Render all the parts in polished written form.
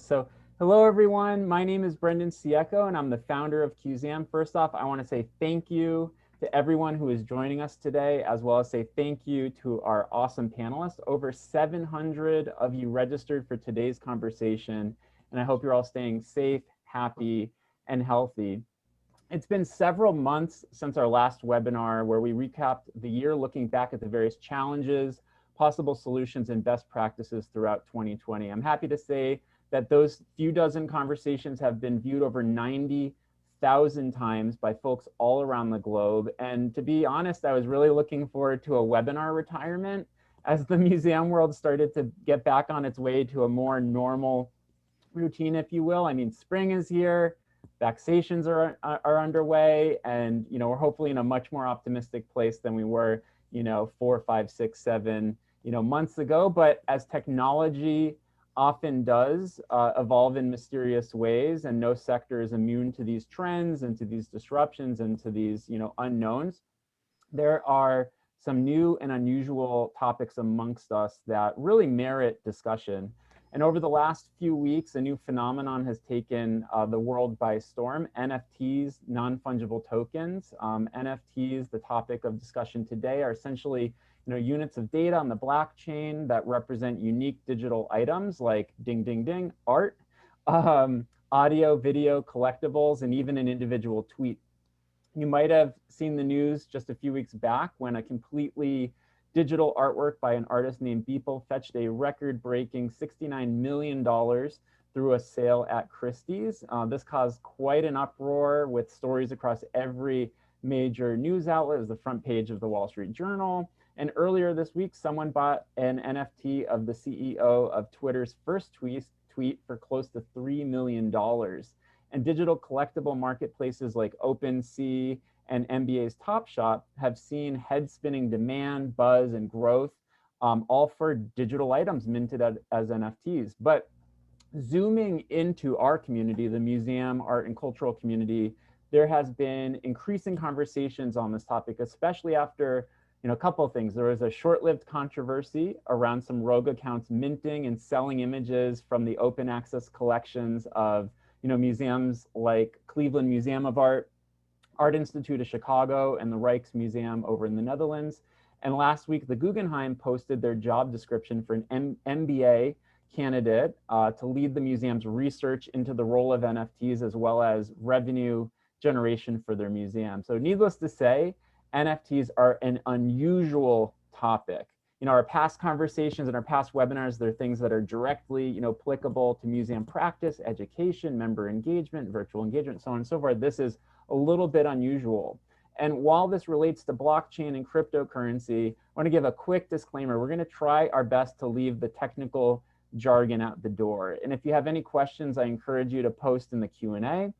So hello, everyone. My name is Brendan Ciecko, and I'm the founder of Cuseum. First off, I want to say thank you to everyone who is joining us today, as well as say thank you to our awesome panelists. Over 700 of you registered for today's conversation, and I hope you're all staying safe, happy, and healthy. It's been several months since our last webinar where we recapped the year looking back at the various challenges, possible solutions, and best practices throughout 2020. I'm happy to say that those few dozen conversations have been viewed over 90,000 times by folks all around the globe. And to be honest, I was really looking forward to a webinar retirement as the museum world started to get back on its way to a more normal routine, if you will. I mean, spring is here, vaccinations are underway, and we're hopefully in a much more optimistic place than we were 4, 5, 6, 7 months ago. But as technology often does evolve in mysterious ways, and no sector is immune to these trends and to these disruptions and to these unknowns, there are some new and unusual topics amongst us that really merit discussion. And over the last few weeks, a new phenomenon has taken the world by storm: NFTs, non-fungible tokens. NFTs, the topic of discussion today, are essentially units of data on the blockchain that represent unique digital items like ding, ding, ding, art, audio, video, collectibles, and even an individual tweet. You might have seen the news just a few weeks back when a completely digital artwork by an artist named Beeple fetched a record-breaking $69 million through a sale at Christie's. This caused quite an uproar with stories across every major news outlet. It was the front page of the Wall Street Journal. And earlier this week, someone bought an NFT of the CEO of Twitter's first tweet for close to $3 million. And digital collectible marketplaces like OpenSea and NBA's Top Shop have seen head-spinning demand, buzz, and growth, all for digital items minted as NFTs. But zooming into our community, the museum, art, and cultural community, there has been increasing conversations on this topic, especially after a couple of things. There was a short-lived controversy around some rogue accounts minting and selling images from the open access collections of museums like Cleveland Museum of Art, Art Institute of Chicago, and the Rijksmuseum over in the Netherlands. And last week, the Guggenheim posted their job description for an MBA candidate to lead the museum's research into the role of NFTs as well as revenue generation for their museum. So needless to say, NFTs are an unusual topic. Our past conversations and our past webinars, they're things that are directly applicable to museum practice, education, member engagement, virtual engagement, so on and so forth. This is a little bit unusual. And while this relates to blockchain and cryptocurrency, I want to give a quick disclaimer. We're going to try our best to leave the technical jargon out the door. And if you have any questions, I encourage you to post in the Q&A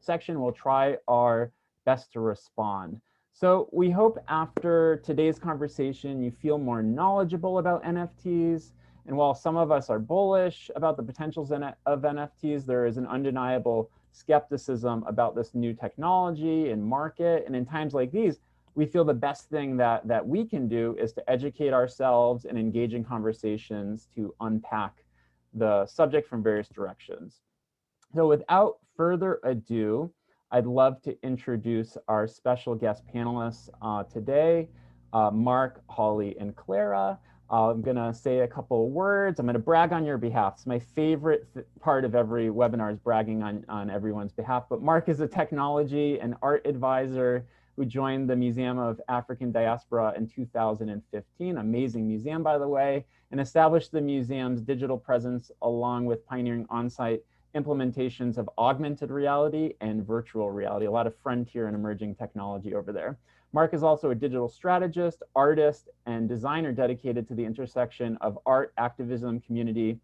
section. We'll try our best to respond. So we hope after today's conversation, you feel more knowledgeable about NFTs. And while some of us are bullish about the potentials of NFTs, there is an undeniable skepticism about this new technology and market. And in times like these, we feel the best thing that we can do is to educate ourselves and engage in conversations to unpack the subject from various directions. So without further ado, I'd love to introduce our special guest panelists today, Mark, Holly, and Clara. I'm going to say a couple of words. I'm going to brag on your behalf. It's my favorite part of every webinar is bragging on everyone's behalf. But Mark is a technology and art advisor who joined the Museum of African Diaspora in 2015, amazing museum, by the way, and established the museum's digital presence along with pioneering on-site implementations of augmented reality and virtual reality, a lot of frontier and emerging technology over there. Mark is also a digital strategist, artist, and designer dedicated to the intersection of art, activism, community,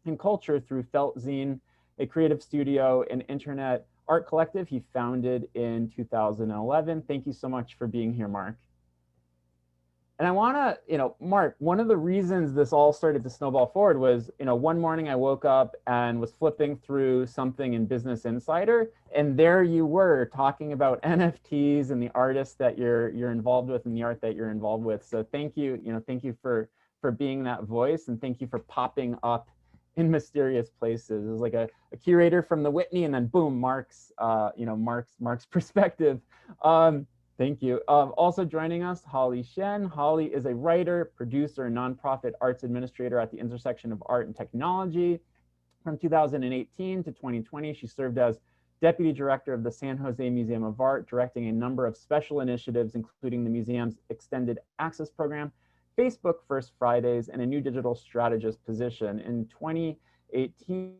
and culture through Felt Zine, a creative studio and internet art collective he founded in 2011. Thank you so much for being here, Mark. And I want to, Mark, one of the reasons this all started to snowball forward was, one morning I woke up and was flipping through something in Business Insider, and there you were talking about NFTs and the artists that you're involved with and the art that you're involved with. So thank you, thank you for being that voice, and thank you for popping up in mysterious places. It was like a curator from the Whitney, and then boom, Mark's perspective. Thank you. Also joining us, Holly Shen. Holly is a writer, producer, and nonprofit arts administrator at the intersection of art and technology. From 2018 to 2020, she served as Deputy Director of the San Jose Museum of Art, directing a number of special initiatives, including the museum's Extended Access Program, Facebook First Fridays, and a new digital strategist position. In 2018,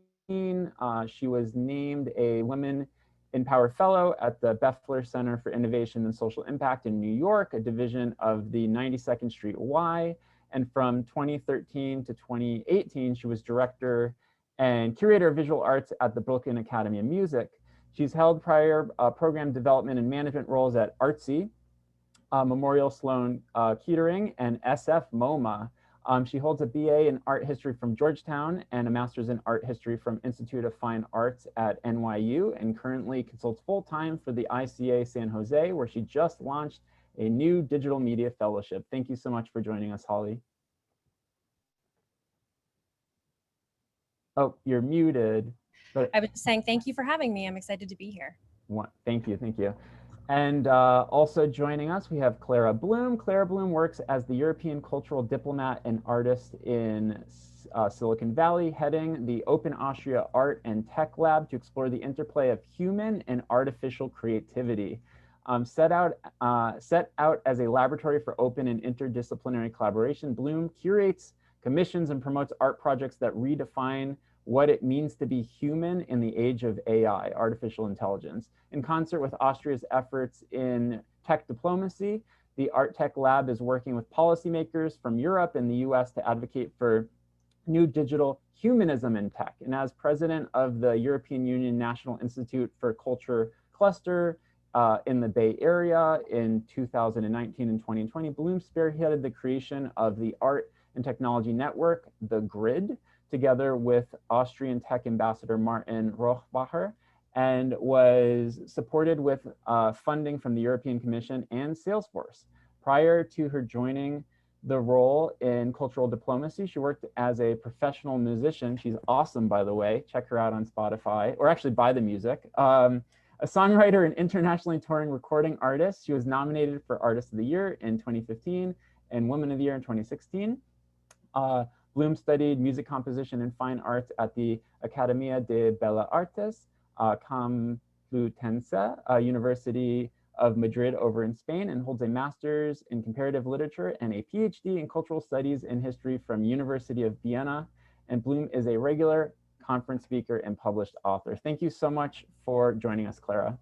she was named a Women in Power Fellow at the Beffler Center for Innovation and Social Impact in New York, a division of the 92nd Street Y. And from 2013 to 2018, she was Director and Curator of Visual Arts at the Brooklyn Academy of Music. She's held prior program development and management roles at Artsy, Memorial Sloan Kettering, and SF MoMA. She holds a BA in art history from Georgetown and a master's in art history from Institute of Fine Arts at NYU, and currently consults full-time for the ICA San Jose, where she just launched a new digital media fellowship. Thank you so much for joining us, Holly. Oh, you're muted. But I was saying thank you for having me. I'm excited to be here. Thank you, thank you. And also joining us, we have Clara Blume. Clara Blume works as the European cultural diplomat and artist in Silicon Valley, heading the Open Austria Art and Tech Lab to explore the interplay of human and artificial creativity. Set out as a laboratory for open and interdisciplinary collaboration, Blume curates, commissions, and promotes art projects that redefine what it means to be human in the age of AI, artificial intelligence. In concert with Austria's efforts in tech diplomacy, the Art Tech Lab is working with policymakers from Europe and the US to advocate for new digital humanism in tech. And as president of the European Union National Institute for Culture Cluster in the Bay Area in 2019 and 2020, Blume spearheaded the creation of the Art and Technology Network, the GRID, together with Austrian tech ambassador Martin Rochbacher, and was supported with funding from the European Commission and Salesforce. Prior to her joining the role in cultural diplomacy, she worked as a professional musician. She's awesome, by the way. Check her out on Spotify, or actually buy the music. A songwriter and internationally touring recording artist. She was nominated for Artist of the Year in 2015 and Woman of the Year in 2016. Blume studied music composition and fine arts at the Accademia de Belles Artes Complutense, University of Madrid over in Spain, and holds a master's in comparative literature and a PhD in cultural studies and history from University of Vienna. And Blume is a regular conference speaker and published author. Thank you so much for joining us, Clara.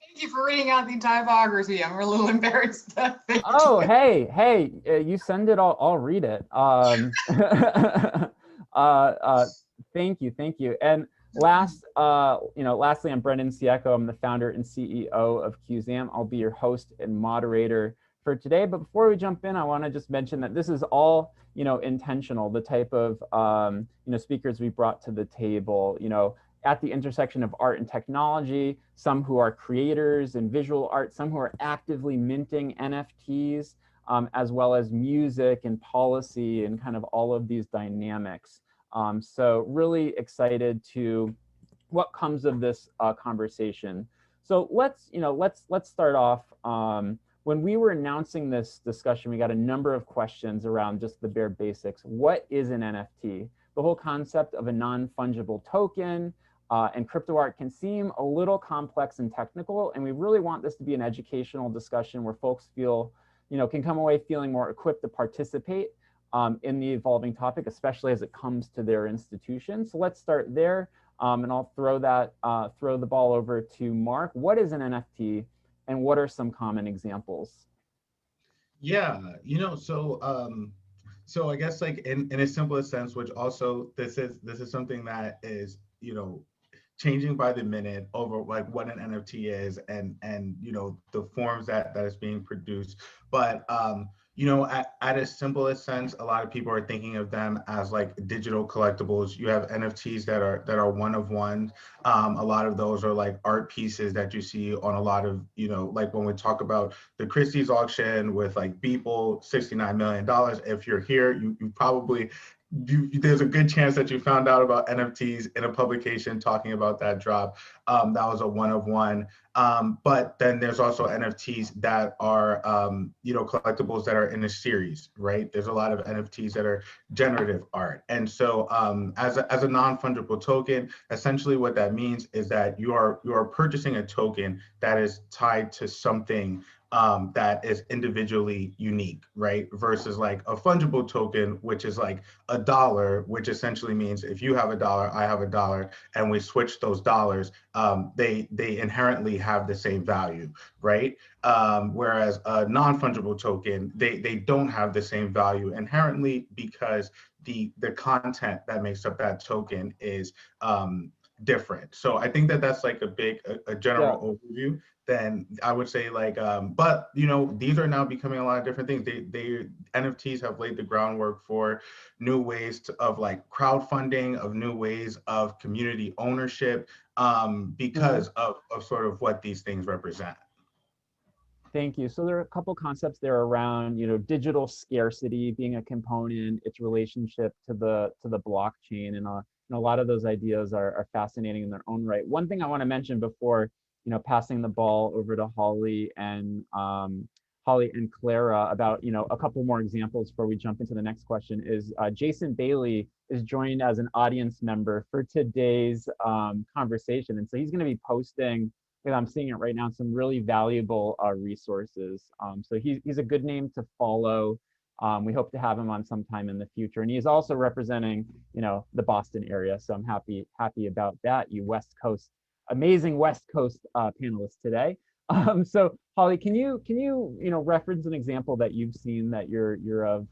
Thank you for reading out the entire biography. I'm a little embarrassed. Oh, hey, you send it, I'll read it. Thank you. And lastly, I'm Brendan Ciecko. I'm the founder and CEO of Cuseum. I'll be your host and moderator for today. But before we jump in, I want to just mention that this is all, intentional, the type of, speakers we brought to the table, at the intersection of art and technology, some who are creators in visual art, some who are actively minting NFTs, as well as music and policy and kind of all of these dynamics. So really excited to what comes of this conversation. So let's start off. When we were announcing this discussion, we got a number of questions around just the bare basics. What is an NFT? The whole concept of a non-fungible token and crypto art can seem a little complex and technical, and we really want this to be an educational discussion where folks feel, can come away feeling more equipped to participate in the evolving topic, especially as it comes to their institution. So let's start there, and I'll throw the ball over to Mark. What is an NFT, and what are some common examples? Yeah, so I guess like in a simplest sense, which also this is something that is changing by the minute over like what an NFT is and the forms that is being produced. But at a simplest sense, a lot of people are thinking of them as like digital collectibles. You have NFTs that are one of one. A lot of those are like art pieces that you see on a lot of, like when we talk about the Christie's auction with like Beeple, $69 million. If you're here, you probably there's a good chance that you found out about NFTs in a publication talking about that drop. That was a one of one. But then there's also NFTs that are, collectibles that are in a series, right? There's a lot of NFTs that are generative art. And so as a non-fungible token, essentially what that means is that you are purchasing a token that is tied to something that is individually unique, right? Versus like a fungible token, which is like $1, which essentially means if you have $1, I have $1, and we switch those dollars, they inherently have the same value, right? Whereas a non-fungible token, they don't have the same value inherently because the content that makes up that token is different. So I think that that's like a general overview. Then I would say like, but these are now becoming a lot of different things. They NFTs have laid the groundwork for new ways of like crowdfunding, of new ways of community ownership, because of sort of what these things represent. Thank you. So there are a couple concepts there around, digital scarcity being a component, its relationship to the blockchain, and a lot of those ideas are fascinating in their own right. One thing I want to mention before, passing the ball over to Holly and Clara about, a couple more examples before we jump into the next question is Jason Bailey is joined as an audience member for today's conversation. And so he's going to be posting, and I'm seeing it right now, some really valuable resources. So he's a good name to follow. We hope to have him on sometime in the future. And he's also representing, the Boston area. So I'm happy about that. You West Coast, amazing West Coast panelists today. So Holly, can you reference an example that you've seen that you're of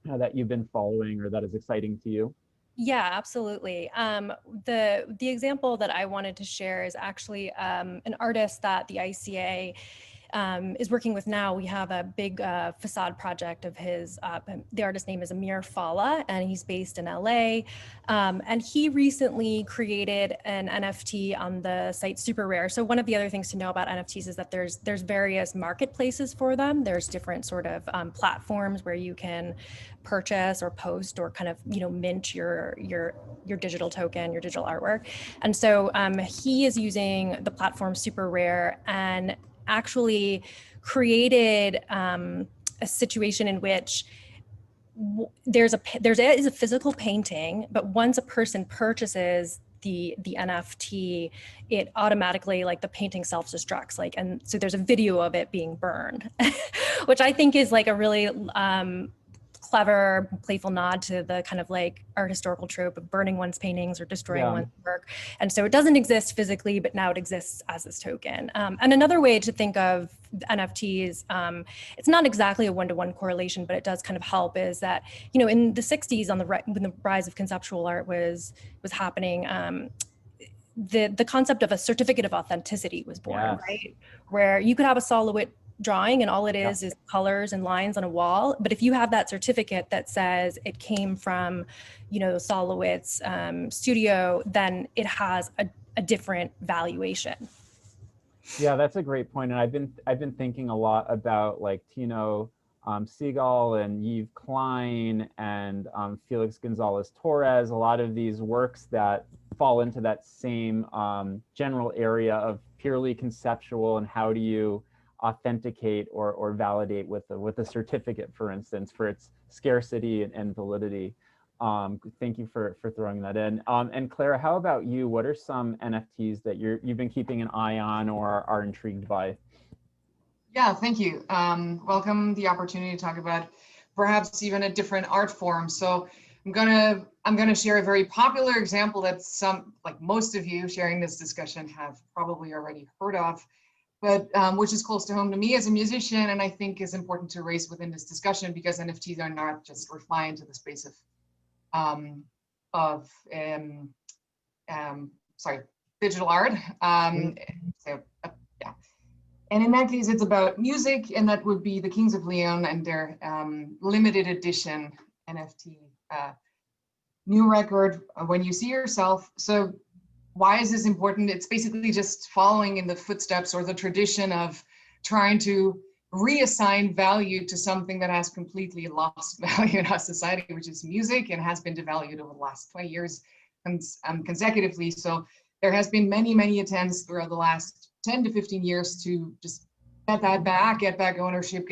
that you've been following or that is exciting to you? Yeah, absolutely. The example that I wanted to share is actually an artist that the ICA is working with now. We have a big facade project of his. The artist's name is Amir Fala, and he's based in LA. And he recently created an NFT on the site Super Rare. So one of the other things to know about NFTs is that there's various marketplaces for them. There's different sort of platforms where you can purchase or post or kind of mint your digital token, your digital artwork. And so he is using the platform Super Rare and actually created a situation in which there is a physical painting, but once a person purchases the NFT, it automatically, like, the painting self-destructs, and so there's a video of it being burned, which I think is like a really clever, playful nod to the kind of like art historical trope of burning one's paintings or destroying one's work. And so it doesn't exist physically, but now it exists as this token. And another way to think of NFTs, it's not exactly a one-to-one correlation, but it does kind of help, is that, in the 60s, when the rise of conceptual art was happening, the concept of a certificate of authenticity was born, right? Where you could have a Solowit drawing and all it is colors and lines on a wall. But if you have that certificate that says it came from, Solowit's studio, then it has a different valuation. Yeah, that's a great point. And I've been thinking a lot about like Tino Seagal and Yves Klein and Felix Gonzalez Torres, a lot of these works that fall into that same general area of purely conceptual, and how do you authenticate or validate with a certificate, for instance, for its scarcity and validity. Thank you for throwing that in. And Clara, how about you? What are some NFTs that you've been keeping an eye on or are intrigued by? Yeah, thank you. Welcome the opportunity to talk about perhaps even a different art form. So I'm gonna share a very popular example that most of you sharing this discussion have probably already heard of, but which is close to home to me as a musician, and I think is important to raise within this discussion, because NFTs are not just refined to the space of digital art. And in that case, it's about music, and that would be the Kings of Leon and their limited edition NFT new record, When You See Yourself. So why is this important? It's basically just following in the footsteps or the tradition of trying to reassign value to something that has completely lost value in our society, which is music, and has been devalued over the last 20 years consecutively. So there has been many attempts throughout the last 10 to 15 years to just get that back, get back ownership,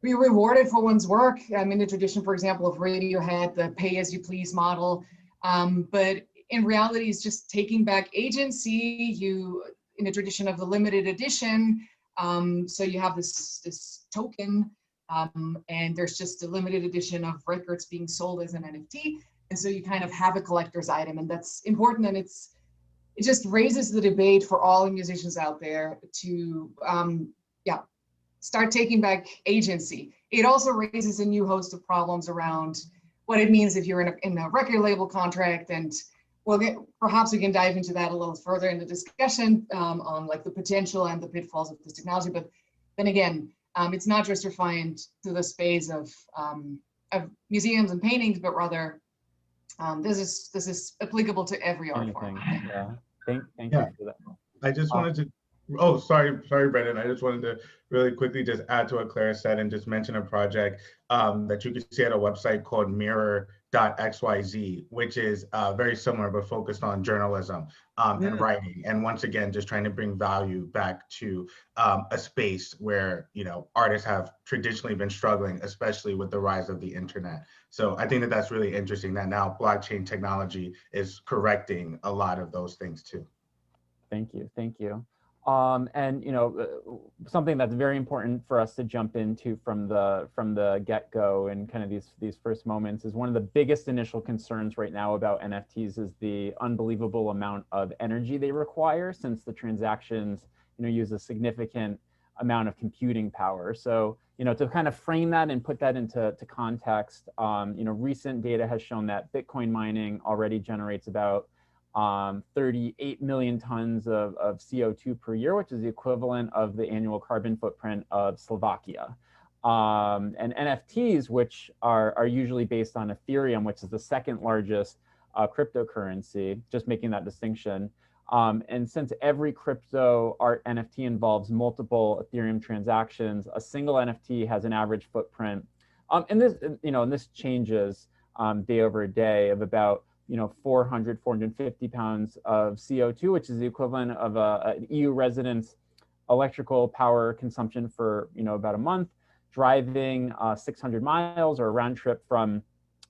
be rewarded for one's work. In the tradition, for example, of Radiohead, the pay as you please model. But in reality, it's just taking back agency. In the tradition of the limited edition, so you have this token, and there's just a limited edition of records being sold as an NFT. And so you kind of have a collector's item, and that's important. And it just raises the debate for all musicians out there to, start taking back agency. It also raises a new host of problems around what it means if you're in a record label contract. And perhaps we can dive into that a little further in the discussion on like the potential and the pitfalls of this technology. But then again, it's not just refined to the space of museums and paintings, but rather this is applicable to every art form. Yeah. Thank you for that. I just wanted to. Oh, sorry, Brendan. I just wanted to really quickly just add to what Clara said and just mention a project that you can see at a website called mirror.xyz, which is very similar but focused on journalism and writing. And once again, just trying to bring value back to a space where, artists have traditionally been struggling, especially with the rise of the internet. So I think that that's really interesting that now blockchain technology is correcting a lot of those things too. Thank you. And something that's very important for us to jump into from the get-go and kind of these first moments is one of the biggest initial concerns right now about NFTs is the unbelievable amount of energy they require, since the transactions use a significant amount of computing power. So to kind of frame that and put that into context, recent data has shown that Bitcoin mining already generates about 38 million tons of CO2 per year, which is the equivalent of the annual carbon footprint of Slovakia. And NFTs, which are usually based on Ethereum, which is the second largest cryptocurrency, just making that distinction. And since every crypto art NFT involves multiple Ethereum transactions, a single NFT has an average footprint. And this changes day over day of about 450 pounds of CO2, which is the equivalent of an EU resident's electrical power consumption for about a month, driving 600 miles or a round trip from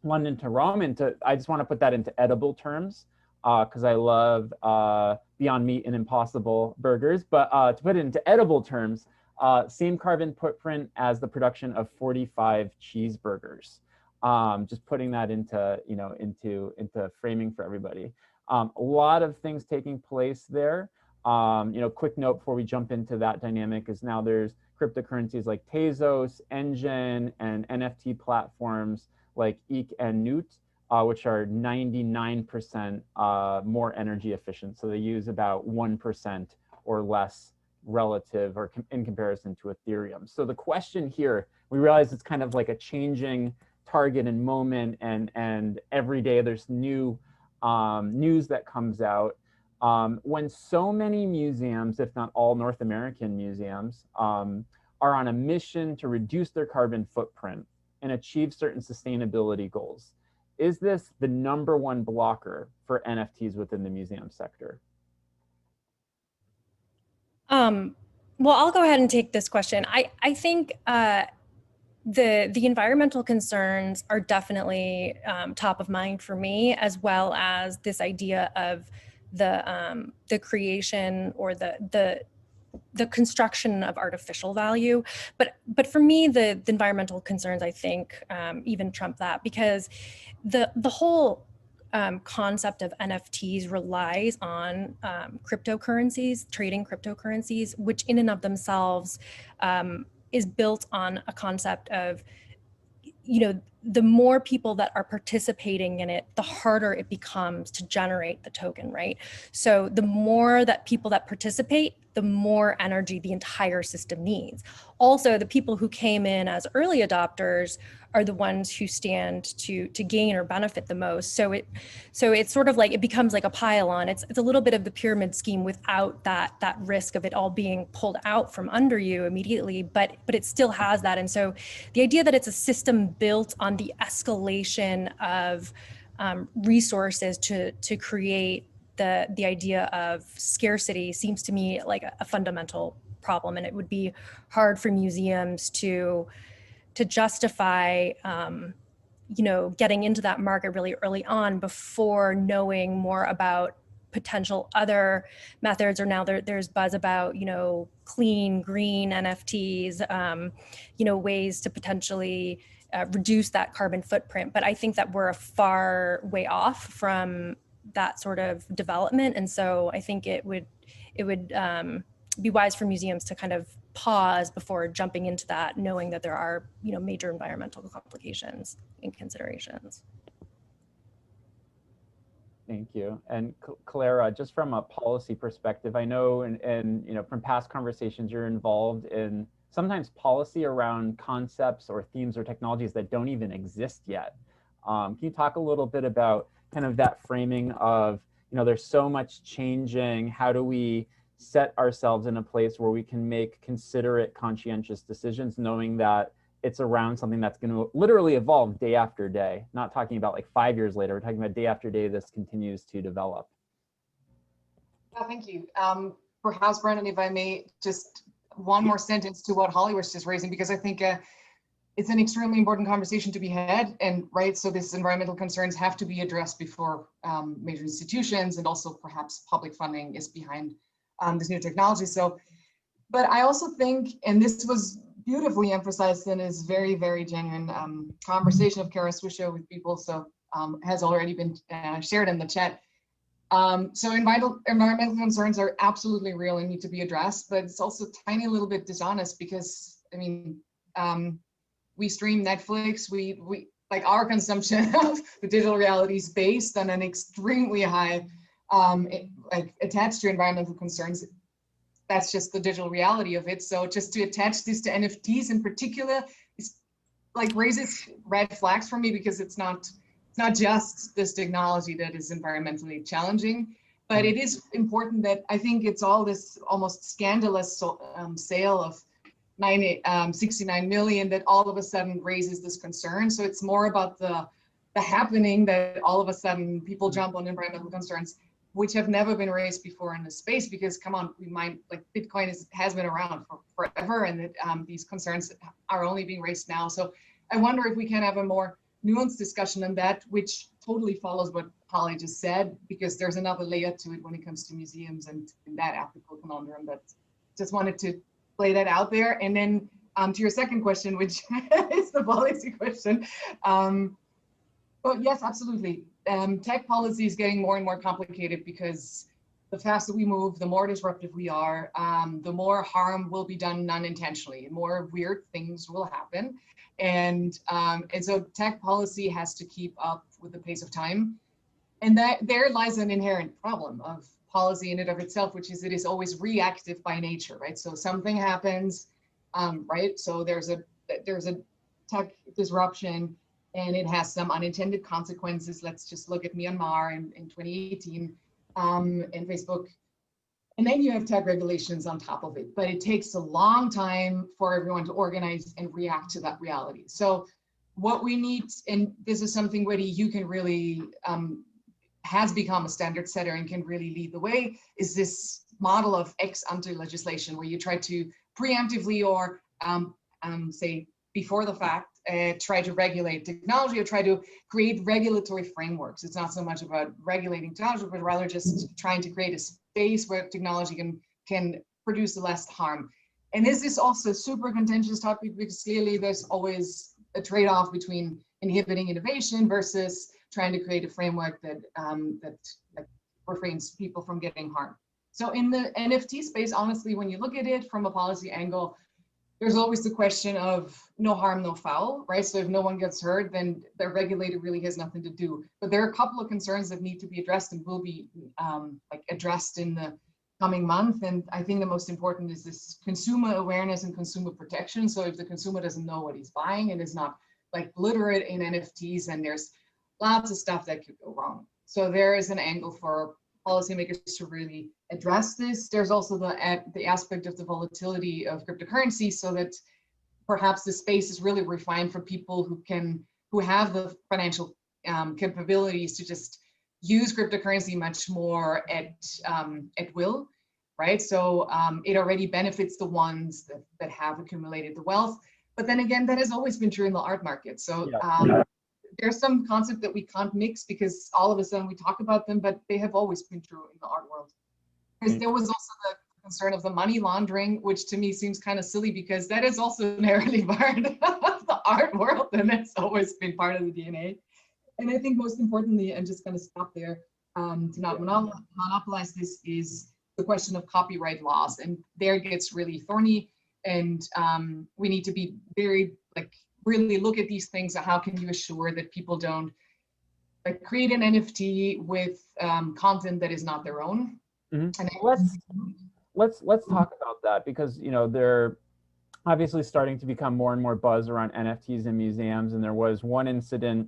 London to Rome. And I just want to put that into edible terms because I love Beyond Meat and Impossible burgers. But to put it into edible terms, same carbon footprint as the production of 45 cheeseburgers. Just putting that into framing for everybody. A lot of things taking place there. Quick note before we jump into that dynamic is now there's cryptocurrencies like Tezos, Engine, and NFT platforms like Eek and Newt, which are 99% more energy efficient. So they use about 1% or less relative or in comparison to Ethereum. So the question here, we realize it's kind of like a changing target and moment, and every day there's new news that comes out. When so many museums, if not all North American museums, are on a mission to reduce their carbon footprint and achieve certain sustainability goals, is this the #1 blocker for NFTs within the museum sector? Well, I'll go ahead and take this question. I think the environmental concerns are definitely top of mind for me, as well as this idea of the creation or the construction of artificial value. But for me, the environmental concerns, I think, even trump that, because the whole concept of NFTs relies on cryptocurrencies, trading cryptocurrencies, which in and of themselves is built on a concept of, the more people that are participating in it, the harder it becomes to generate the token, right? So the more that people that participate, the more energy the entire system needs. Also, the people who came in as early adopters are the ones who stand to gain or benefit the most. So it's sort of like, it becomes like a pile-on. It's a little bit of the pyramid scheme without that risk of it all being pulled out from under you immediately, but it still has that. And so the idea that it's a system built on the escalation of resources to create the idea of scarcity seems to me like a fundamental problem, and it would be hard for museums to justify getting into that market really early on before knowing more about potential other methods. Or now there's buzz about clean, green NFTs, ways to potentially reduce that carbon footprint. But I think that we're a far way off from that sort of development, and so I think it would be wise for museums to kind of pause before jumping into that, knowing that there are major environmental complications and considerations. Thank you. And Clara, just from a policy perspective, I know and from past conversations you're involved in sometimes policy around concepts or themes or technologies that don't even exist yet. Can you talk a little bit about kind of that framing of, there's so much changing, how do we set ourselves in a place where we can make considerate, conscientious decisions, knowing that it's around something that's going to literally evolve day after day, not talking about like 5 years later, we're talking about day after day this continues to develop. Yeah, thank you. Perhaps, Brendan, if I may, just one more sentence to what Holly was just raising, because I think it's an extremely important conversation to be had, and so these environmental concerns have to be addressed before major institutions and also perhaps public funding is behind this new technology. So, but I also think, and this was beautifully emphasized in his very, very genuine conversation of Clara Swisher with people, so has already been shared in the chat. So environmental concerns are absolutely real and need to be addressed, but it's also tiny little bit dishonest because, we stream Netflix, we like our consumption of the digital reality is based on an extremely high, attached to environmental concerns. That's just the digital reality of it. So just to attach this to NFTs in particular is like raises red flags for me, because it's not just this technology that is environmentally challenging, but it is important that I think it's all this almost scandalous sale of 69 million that all of a sudden raises this concern. So it's more about the happening that all of a sudden people jump on environmental concerns, which have never been raised before in this space, because come on, Bitcoin has been around for forever, and that these concerns are only being raised now. So I wonder if we can have a more nuanced discussion on that, which totally follows what Holly just said, because there's another layer to it when it comes to museums and that ethical conundrum. But just wanted to lay that out there. And then to your second question, which is the policy question. But yes, absolutely. Tech policy is getting more and more complicated, because the faster we move, the more disruptive we are, the more harm will be done unintentionally, and more weird things will happen. And so tech policy has to keep up with the pace of time. And that there lies an inherent problem of policy in and of itself, which is it is always reactive by nature, right? So something happens, right? So there's a tech disruption, and it has some unintended consequences. Let's just look at Myanmar in 2018 and Facebook. And then you have tech regulations on top of it, but it takes a long time for everyone to organize and react to that reality. So what we need, and this is something where the EU can really, has become a standard setter and can really lead the way, is this model of ex ante legislation, where you try to preemptively or say before the fact, try to regulate technology or try to create regulatory frameworks. It's not so much about regulating technology, but rather just trying to create a space where technology can produce less harm. And this is also a super contentious topic, because clearly there's always a trade-off between inhibiting innovation versus trying to create a framework that refrains people from getting harmed. So in the NFT space, honestly, when you look at it from a policy angle, there's always the question of no harm, no foul, right? So if no one gets hurt, then the regulator really has nothing to do. But there are a couple of concerns that need to be addressed and will be addressed in the coming month. And I think the most important is this consumer awareness and consumer protection. So if the consumer doesn't know what he's buying and is not like literate in NFTs, and there's lots of stuff that could go wrong. So there is an angle for policymakers to really address this. There's also the aspect of the volatility of cryptocurrency, so that perhaps the space is really refined for people who have the financial capabilities to just use cryptocurrency much more at will, right? So it already benefits the ones that have accumulated the wealth. But then again, that has always been true in the art market. So there's some concept that we can't mix because all of a sudden we talk about them, but they have always been true in the art world. Because there was also the concern of the money laundering, which to me seems kind of silly because that is also narrowly part of the art world, and that's always been part of the DNA. And I think most importantly, I'm just going to stop there, to not monopolize this, is the question of copyright laws. And there it gets really thorny, and we need to be very, really look at these things. How can you assure that people don't create an NFT with content that is not their own? Mm-hmm. And let's talk about that, because they're obviously starting to become more and more buzz around NFTs in museums. And there was one incident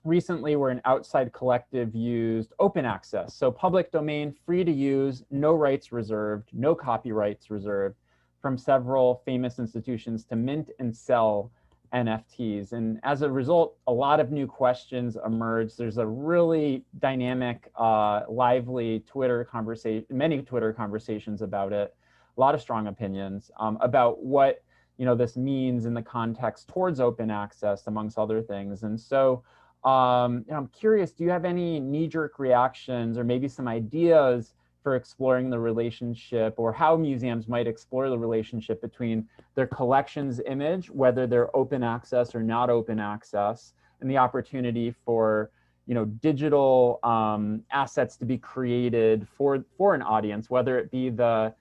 recently where an outside collective used open access, so public domain, free to use, no rights reserved, no copyrights reserved, from several famous institutions to mint and sell NFTs. And as a result, a lot of new questions emerged. There's a really dynamic, lively Twitter conversation, many Twitter conversations about it, a lot of strong opinions about what this means in the context towards open access, amongst other things. And so I'm curious, do you have any knee-jerk reactions or maybe some ideas for exploring the relationship, or how museums might explore the relationship between their collections image, whether they're open access or not open access, and the opportunity for digital assets to be created for an audience, whether it be the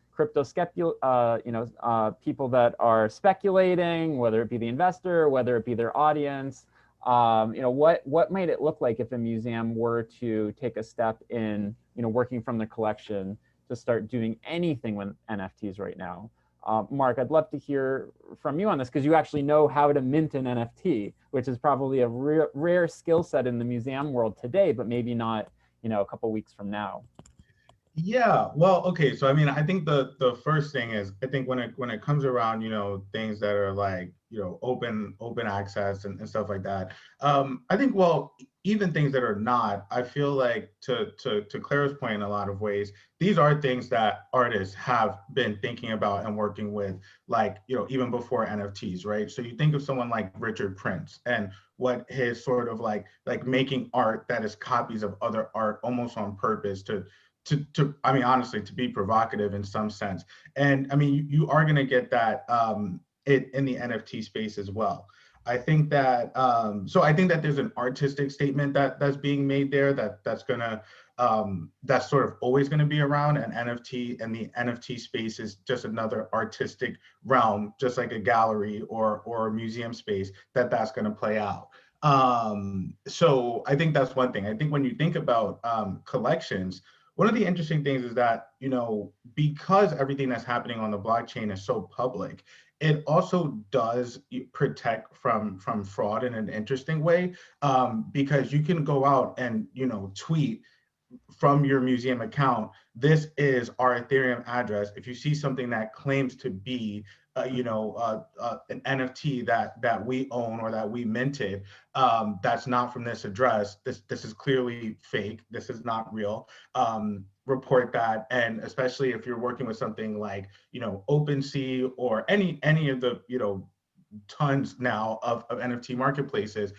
people that are speculating, whether it be the investor, whether it be their audience. What might it look like if a museum were to take a step in working from the collection to start doing anything with NFTs right now? Mark, I'd love to hear from you on this, because you actually know how to mint an NFT, which is probably a rare skill set in the museum world today, but maybe not a couple weeks from now. Yeah, well, okay. So I mean, I think the first thing is, I think when it comes around, things that are like, open access and stuff like that. I think, well, even things that are not, I feel like to Clara's point, in a lot of ways, these are things that artists have been thinking about and working with, like, even before NFTs, right? So you think of someone like Richard Prince and what his sort of like making art that is copies of other art almost on purpose to I mean, honestly, to be provocative in some sense. And I mean, you are going to get that in the NFT space as well. I think that, so I think that there's an artistic statement that's being made there that's sort of always going to be around, and NFT and the NFT space is just another artistic realm, just like a gallery or a museum space that's going to play out. So I think that's one thing. I think when you think about collections, one of the interesting things is that, because everything that's happening on the blockchain is so public, it also does protect from fraud in an interesting way, because you can go out and, tweet from your museum account, this is our Ethereum address. If you see something that claims to be an NFT that we own or that we minted, that's not from this address, this is clearly fake, this is not real, report that. And especially if you're working with something like OpenSea or any of the tons now of NFT marketplaces,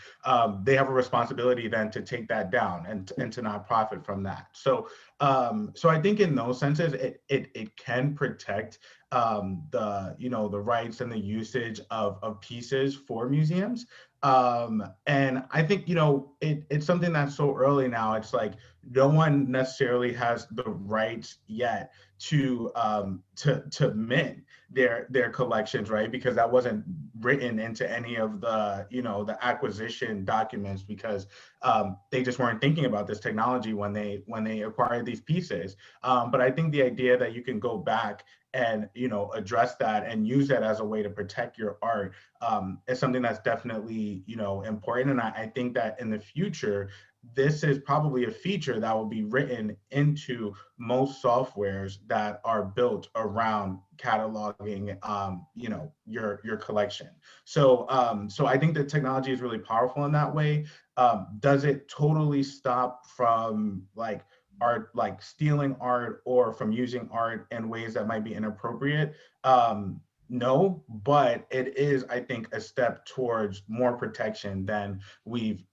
they have a responsibility then to take that down and to not profit from that. So so I think in those senses, it can protect the rights and the usage of pieces for museums. And I think it's something that's so early now. It's like no one necessarily has the rights yet to mint their collections, right? Because that wasn't written into any of the the acquisition documents, because they just weren't thinking about this technology when they acquired these pieces. But I think the idea that you can go back and address that and use that as a way to protect your art is something that's definitely important. And I think that in the future, this is probably a feature that will be written into most softwares that are built around cataloging, your collection. So I think that technology is really powerful in that way. Does it totally stop from art, like stealing art or from using art in ways that might be inappropriate? No, but it is, I think, a step towards more protection than we've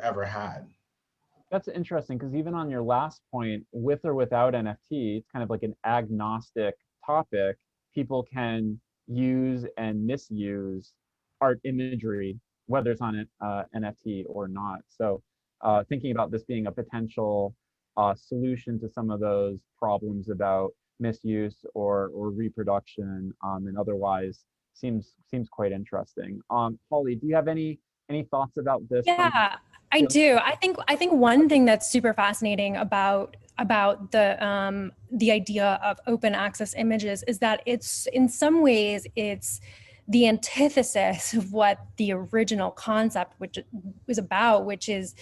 ever had. That's interesting, because even on your last point, with or without NFT, it's kind of like an agnostic topic. People can use and misuse art imagery, whether it's on an NFT or not. So thinking about this being a potential solution to some of those problems about misuse or reproduction and otherwise seems quite interesting. Holly, do you have any thoughts about this? Yeah, I do. I think one thing that's super fascinating about the idea of open access images is that it's, in some ways, it's the antithesis of what the original concept which was about, which is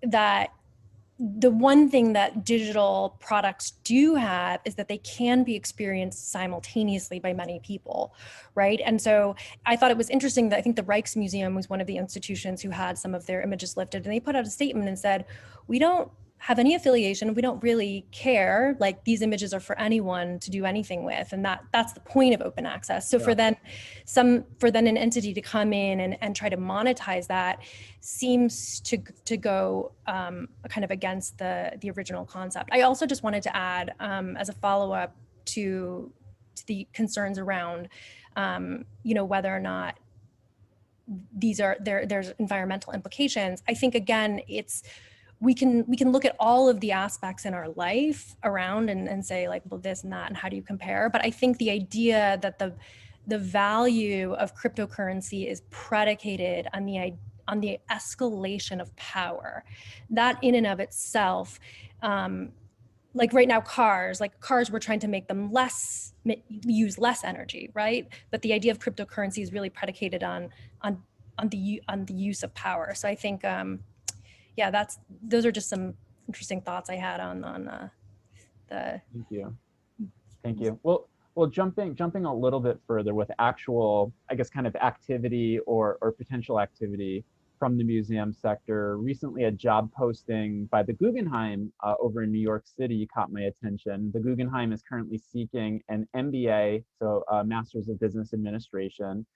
that the one thing that digital products do have is that they can be experienced simultaneously by many people, right? And so I thought it was interesting that I think the Rijksmuseum was one of the institutions who had some of their images lifted, and they put out a statement and said, we don't have any affiliation, we don't really care, like these images are for anyone to do anything with, and that's the point of open access. So for then an entity to come in and try to monetize that seems to go kind of against the original concept. I also just wanted to add, as a follow-up to the concerns around whether or not there's environmental implications. I think, again, we can look at all of the aspects in our life around and say, like, well, this and that, and how do you compare? But I think the idea that the value of cryptocurrency is predicated on the escalation of power, that in and of itself, like right now, cars, we're trying to make them use less energy, right? But the idea of cryptocurrency is really predicated on the use of power. So I think, those are just some interesting thoughts I had on the. Thank you. Well, jumping a little bit further with actual, I guess, kind of activity or potential activity from the museum sector. Recently, a job posting by the Guggenheim over in New York City caught my attention. The Guggenheim is currently seeking an MBA, so Master's of Business Administration,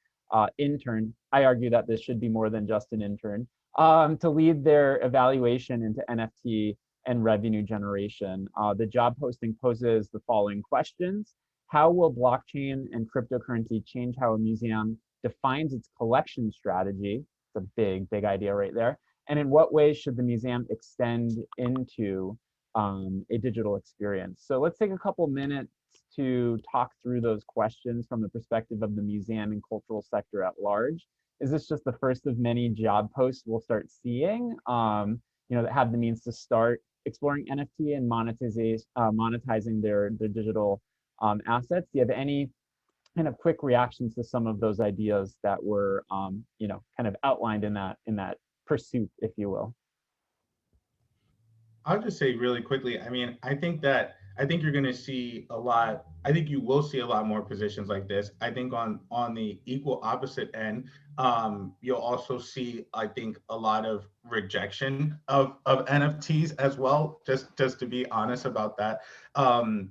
intern. I argue that this should be more than just an intern, to lead their evaluation into NFT and revenue generation. The job posting poses the following questions. How will blockchain and cryptocurrency change how a museum defines its collection strategy? It's a big idea right there. And in what ways should the museum extend into a digital experience? So let's take a couple minutes to talk through those questions from the perspective of the museum and cultural sector at large. Is this just the first of many job posts we'll start seeing, that have the means to start exploring NFT and monetizing their digital assets? Do you have any kind of quick reactions to some of those ideas that were, kind of outlined in that pursuit, if you will? I'll just say really quickly, I mean, I think you're going to see a lot. I think you will see a lot more positions like this. I think on the equal opposite end, you'll also see, I think, a lot of rejection of NFTs as well, just to be honest about that. And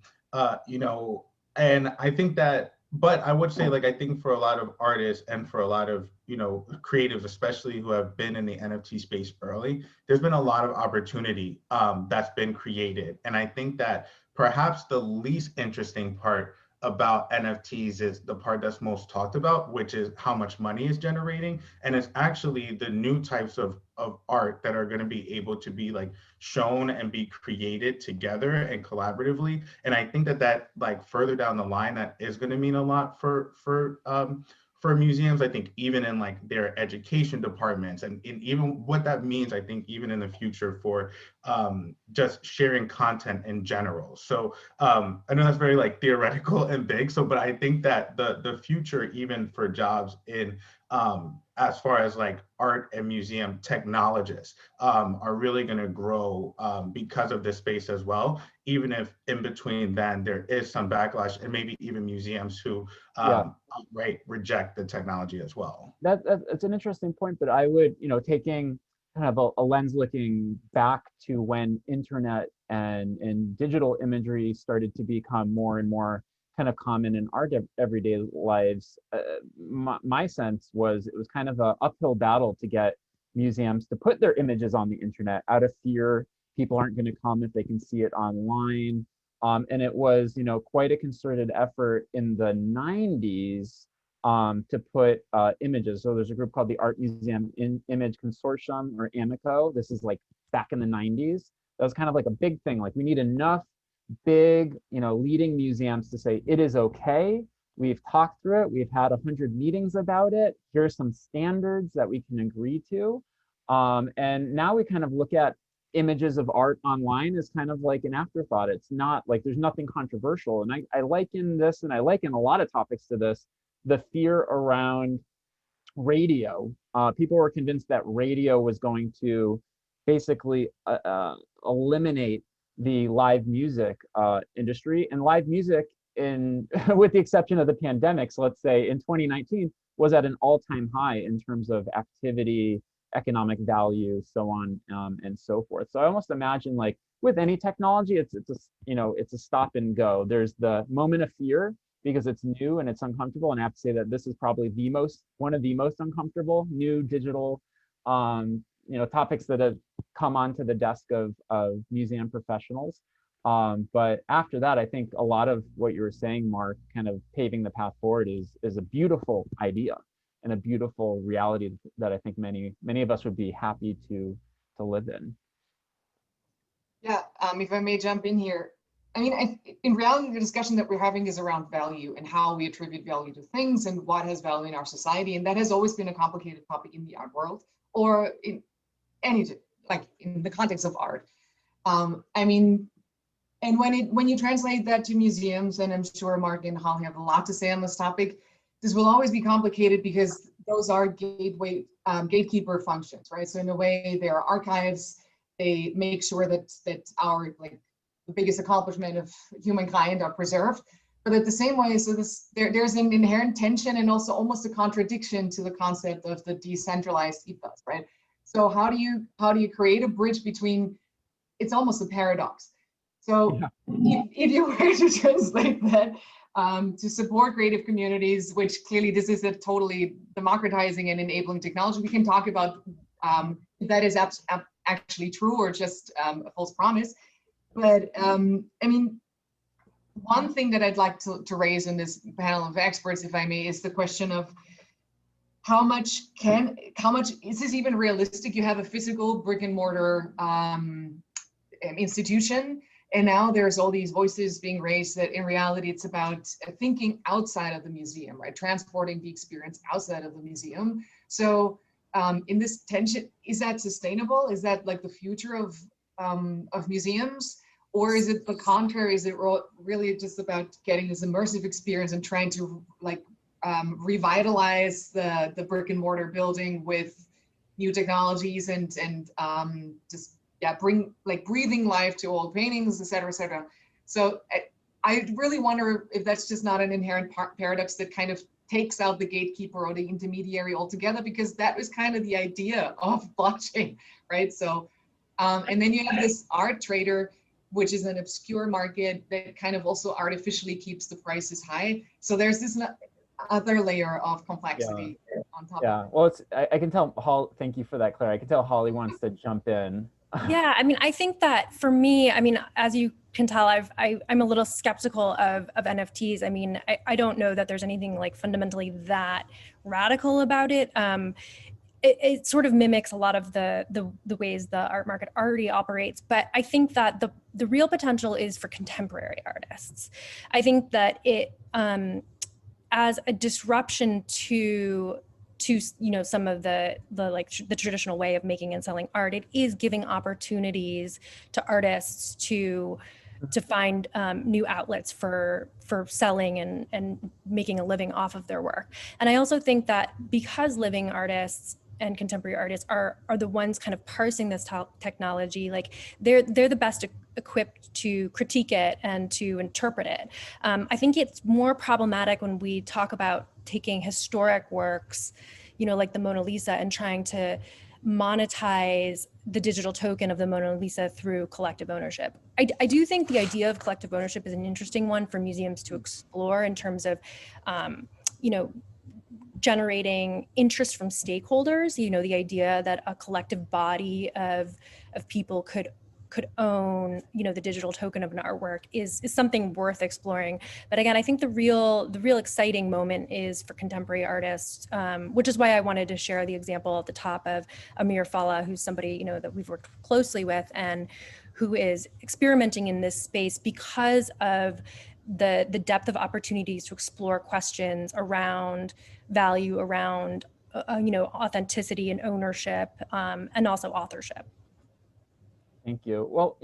I think that, but I would say, like, I think for a lot of artists and for a lot of, creatives, especially who have been in the NFT space early, there's been a lot of opportunity that's been created. And I think that perhaps the least interesting part about NFTs is the part that's most talked about, which is how much money is generating. And it's actually the new types of art that are going to be able to be like shown and be created together and collaboratively. And I think that like further down the line, that is going to mean a lot for for museums, I think even in like their education departments and in even what that means, I think even in the future for just sharing content in general. So I know that's very like theoretical and big. So, but I think that the future, even for jobs in as far as like art and museum technologists are really going to grow because of this space as well, even if in between then there is some backlash and maybe even museums who outright reject the technology as well. That's an interesting point, but I would, taking kind of a lens looking back to when internet and digital imagery started to become more and more kind of common in our everyday lives, my sense was it was kind of an uphill battle to get museums to put their images on the internet out of fear people aren't going to come if they can see it online. And it was, quite a concerted effort in the 90s to put images. So there's a group called the Art Museum Image Consortium, or AMICO. This is like back in the 90s. That was kind of like a big thing. Like we need enough big, leading museums to say it is okay. We've talked through it. We've had 100 meetings about it. Here's some standards that we can agree to. And now we kind of look at images of art online as kind of like an afterthought. It's not like there's nothing controversial. And I liken this, and I liken a lot of topics to this, the fear around radio. People were convinced that radio was going to basically eliminate the live music industry, and live music, in with the exception of the pandemic, so let's say in 2019, was at an all-time high in terms of activity, economic value, so on and so forth. So I almost imagine, like with any technology, it's a stop and go. There's the moment of fear because it's new and it's uncomfortable, and I have to say that this is probably one of the most uncomfortable new digital topics that have come onto the desk of museum professionals. But after that, I think a lot of what you were saying, Mark, kind of paving the path forward is a beautiful idea and a beautiful reality that I think many of us would be happy to live in. Yeah, if I may jump in here. I mean, in reality, the discussion that we're having is around value and how we attribute value to things and what has value in our society. And that has always been a complicated topic in the art world, or in in the context of art. I mean, and when you translate that to museums, and I'm sure Mark and Holly have a lot to say on this topic, this will always be complicated because those are gatekeeper functions, right? So in a way, they are archives. They make sure that our the biggest accomplishment of humankind are preserved. But at the same way, so there's an inherent tension and also almost a contradiction to the concept of the decentralized ethos, right? So how do you create a bridge between? It's almost a paradox. So if you were to translate that to support creative communities, which clearly this is a totally democratizing and enabling technology, we can talk about if that is actually true or just a false promise. But I mean, one thing that I'd like to raise in this panel of experts, if I may, is the question of how much is this even realistic? You have a physical brick and mortar institution, and now there's all these voices being raised that in reality it's about thinking outside of the museum, right? Transporting the experience outside of the museum. So in this tension, is that sustainable? Is that like the future of museums? Or is it the contrary? Is it really just about getting this immersive experience and trying to revitalize the brick and mortar building with new technologies and just bring breathing life to old paintings, et cetera, et cetera. So I really wonder if that's just not an inherent paradox that kind of takes out the gatekeeper or the intermediary altogether, because that was kind of the idea of blockchain, right? So, and then you have this art trader, which is an obscure market that kind of also artificially keeps the prices high. So there's this other layer of complexity on top of it. Well, I can tell, thank you for that, Clara. I can tell Holly wants to jump in. Yeah, I mean, I think that for me, I mean, as you can tell, I'm a little skeptical of NFTs. I mean, I don't know that there's anything like fundamentally that radical about it. It sort of mimics a lot of the ways the art market already operates. But I think that the real potential is for contemporary artists. I think that as a disruption to some of the traditional way of making and selling art, it is giving opportunities to artists to find new outlets for selling and making a living off of their work. And I also think that because living artists and contemporary artists are the ones kind of parsing this technology, like they're the best equipped to critique it and to interpret it. I think it's more problematic when we talk about taking historic works, like the Mona Lisa, and trying to monetize the digital token of the Mona Lisa through collective ownership. I do think the idea of collective ownership is an interesting one for museums to explore in terms of, generating interest from stakeholders. The idea that a collective body of people could own, the digital token of an artwork is something worth exploring. But again, I think the real exciting moment is for contemporary artists, which is why I wanted to share the example at the top of Amir Fallah, who's somebody, that we've worked closely with and who is experimenting in this space because of the depth of opportunities to explore questions around value, around authenticity and ownership, and also authorship. Thank you. Well,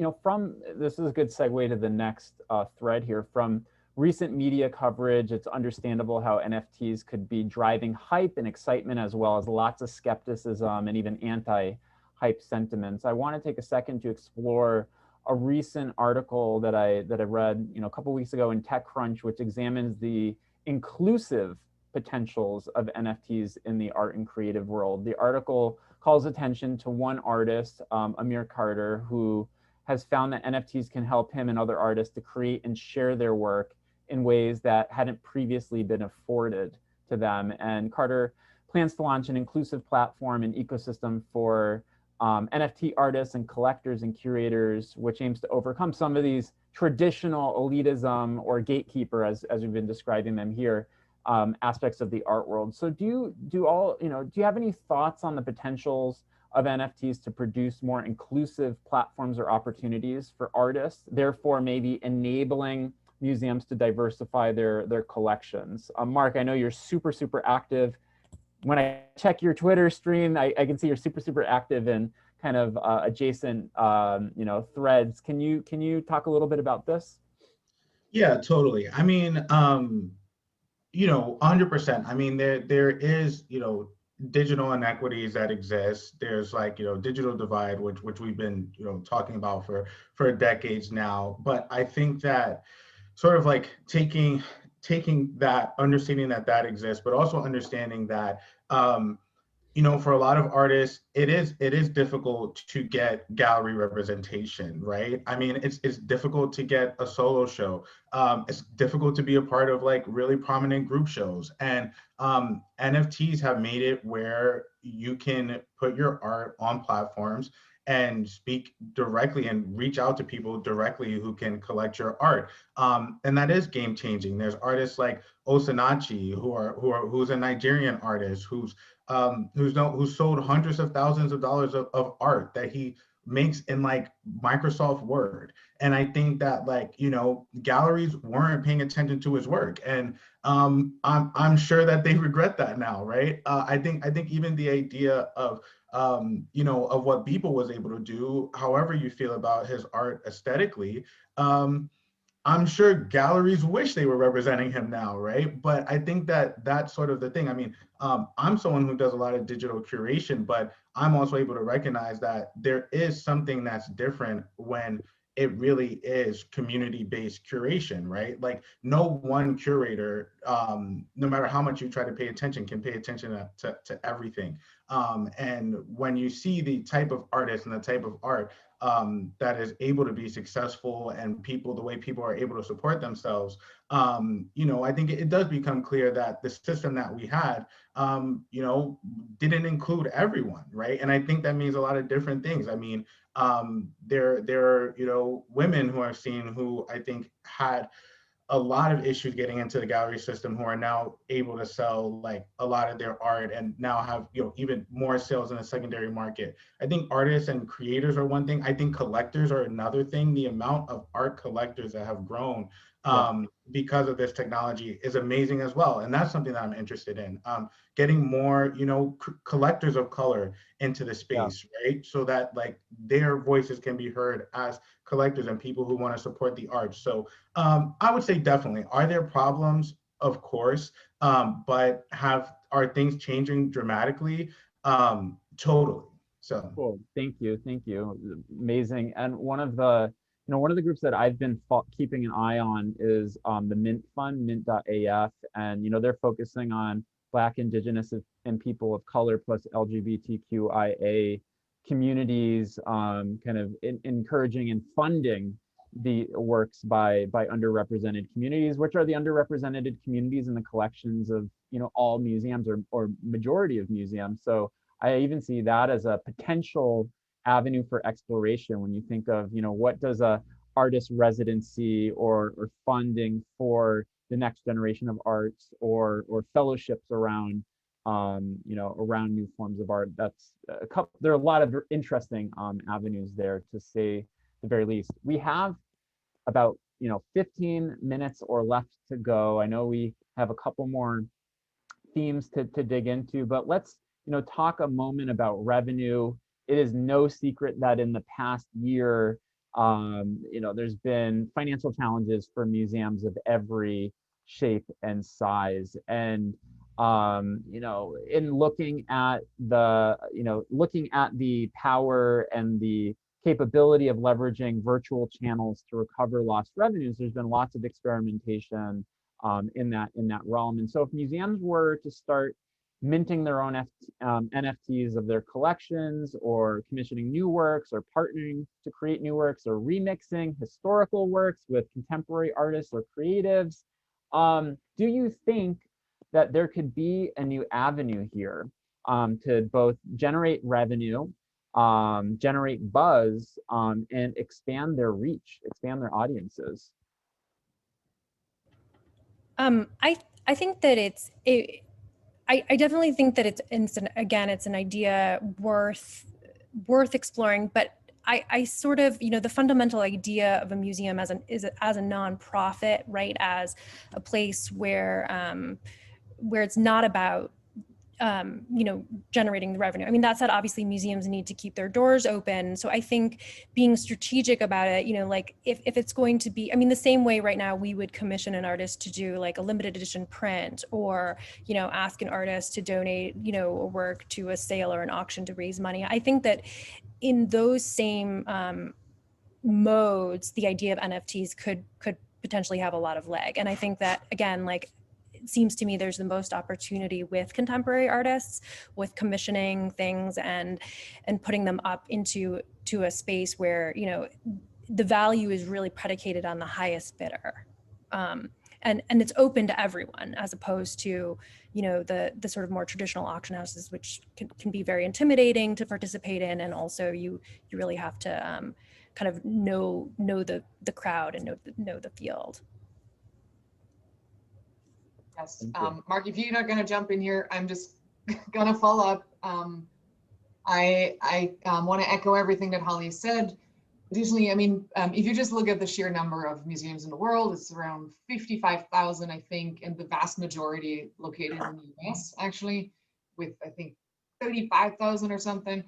this is a good segue to the next thread here. From recent media coverage, it's understandable how NFTs could be driving hype and excitement, as well as lots of skepticism and even anti-hype sentiments. I want to take a second to explore a recent article that I read, a couple weeks ago in TechCrunch, which examines the inclusive potentials of NFTs in the art and creative world. The article calls attention to one artist, Amir Carter, who has found that NFTs can help him and other artists to create and share their work in ways that hadn't previously been afforded to them. And Carter plans to launch an inclusive platform and ecosystem for NFT artists and collectors and curators, which aims to overcome some of these traditional elitism or gatekeeper, as we've been describing them here, aspects of the art world. So do you have any thoughts on the potentials of NFTs to produce more inclusive platforms or opportunities for artists, therefore maybe enabling museums to diversify their collections? Mark, I know you're super active. When I check your Twitter stream, I can see you're super active in kind of adjacent threads. Can you talk a little bit about this? Yeah, totally. I mean, 100%. I mean, there is, digital inequities that exist. There's digital divide, which we've been, talking about for decades now. But I think that sort of taking that, understanding that exists, but also understanding that, for a lot of artists, it is difficult to get gallery representation, right? I mean, it's difficult to get a solo show. It's difficult to be a part of really prominent group shows. And NFTs have made it where you can put your art on platforms and speak directly and reach out to people directly who can collect your art. And that is game changing. There's artists like Osinachi, who's a Nigerian artist who's sold hundreds of thousands of dollars of art that he makes in Microsoft Word. And I think that galleries weren't paying attention to his work. And I'm sure that they regret that now, right? I think even the idea of of what Beeple was able to do, however you feel about his art aesthetically, I'm sure galleries wish they were representing him now, right? But I think that that's sort of the thing. I mean, I'm someone who does a lot of digital curation, but I'm also able to recognize that there is something that's different when it really is community-based curation, right? No one curator, no matter how much you try to pay attention, can pay attention to everything. And when you see the type of artist and the type of art that is able to be successful, and the way people are able to support themselves, I think it does become clear that the system that we had, didn't include everyone, right? And I think that means a lot of different things. I mean, there are, women who I've seen who I think had a lot of issues getting into the gallery system, who are now able to sell a lot of their art and now have even more sales in the secondary market. I think artists and creators are one thing. I think collectors are another thing. The amount of art collectors that have grown because of this technology is amazing as well. And that's something that I'm interested in, getting more, you know, collectors of color into the space, right? So that like their voices can be heard as collectors and people who want to support the arts. So I would say definitely. Are there problems? Of course, but are things changing dramatically? Totally. So cool. Thank you. Amazing. And one of the groups that I've been keeping an eye on is the Mint Fund, mint.af, and they're focusing on Black, Indigenous, and people of color plus LGBTQIA communities, kind of encouraging and funding the works by underrepresented communities, which are the underrepresented communities in the collections of all museums or majority of museums. So I even see that as a potential avenue for exploration when you think of what does a artist residency or funding for the next generation of arts or fellowships around around new forms of art. That's there are a lot of interesting avenues there, to say the very least. We have about 15 minutes or left to go. I know we have a couple more themes to dig into, but let's talk a moment about revenue. It is no secret that in the past year, there's been financial challenges for museums of every shape and size. And in looking at the power and the capability of leveraging virtual channels to recover lost revenues, there's been lots of experimentation in that realm. And so if museums were to start minting their own NFTs of their collections, or commissioning new works, or partnering to create new works, or remixing historical works with contemporary artists or creatives, do you think that there could be a new avenue here to both generate revenue, generate buzz, and expand their reach, expand their audiences? I think that I definitely think that it's an idea worth exploring, but I sort of, the fundamental idea of a museum as a nonprofit, right, as a place where it's not about generating the revenue. I mean, that said, obviously museums need to keep their doors open. So I think being strategic about it, like if it's going to be, I mean, the same way right now we would commission an artist to do like a limited edition print, or, ask an artist to donate, a work to a sale or an auction to raise money. I think that in those same modes, the idea of NFTs could potentially have a lot of leg. And I think that, again, like, it seems to me there's the most opportunity with contemporary artists, with commissioning things and putting them up into a space where the value is really predicated on the highest bidder, and it's open to everyone, as opposed to the sort of more traditional auction houses, which can be very intimidating to participate in, and also you really have to kind of know the crowd and know the field. Yes, Mark, if you're not going to jump in here, I'm just going to follow up. I want to echo everything that Holly said. Additionally, I mean, if you just look at the sheer number of museums in the world, it's around 55,000, I think, and the vast majority located in the US, actually, with, I think, 35,000 or something.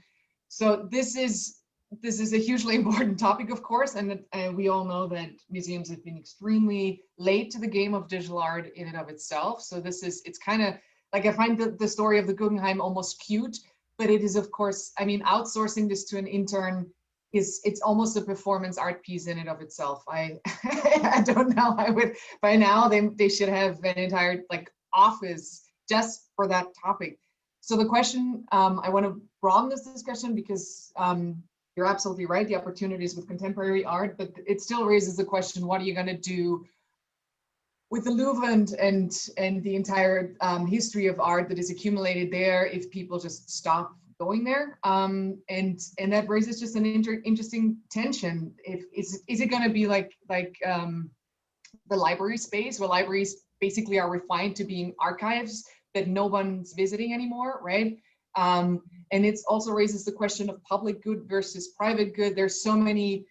So this is a hugely important topic, of course, and we all know that museums have been extremely late to the game of digital art in and of itself. So it's kind of like, I find the story of the Guggenheim almost cute, but it is, of course, I mean, outsourcing this to an intern it's almost a performance art piece in and of itself. I don't know. I would, by now they should have an entire like office just for that topic. So the question, I want to broaden this discussion because you're absolutely right, the opportunities with contemporary art, but it still raises the question, what are you going to do with the Louvre and the entire history of art that is accumulated there if people just stop going there? And that raises just an interesting tension. Is it going to be like the library space, where libraries basically are refined to being archives that no one's visiting anymore, right? And it also raises the question of public good versus private good. There's so many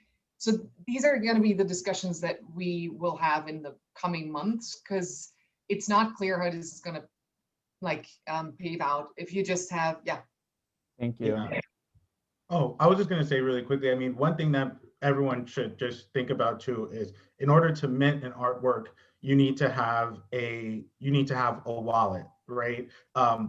So these are going to be the discussions that we will have in the coming months, because it's not clear how this is going to like pave out if you just have, yeah. Thank you. Yeah. Oh, I was just going to say really quickly, I mean, one thing that everyone should just think about too is, in order to mint an artwork, you need to have a wallet, right?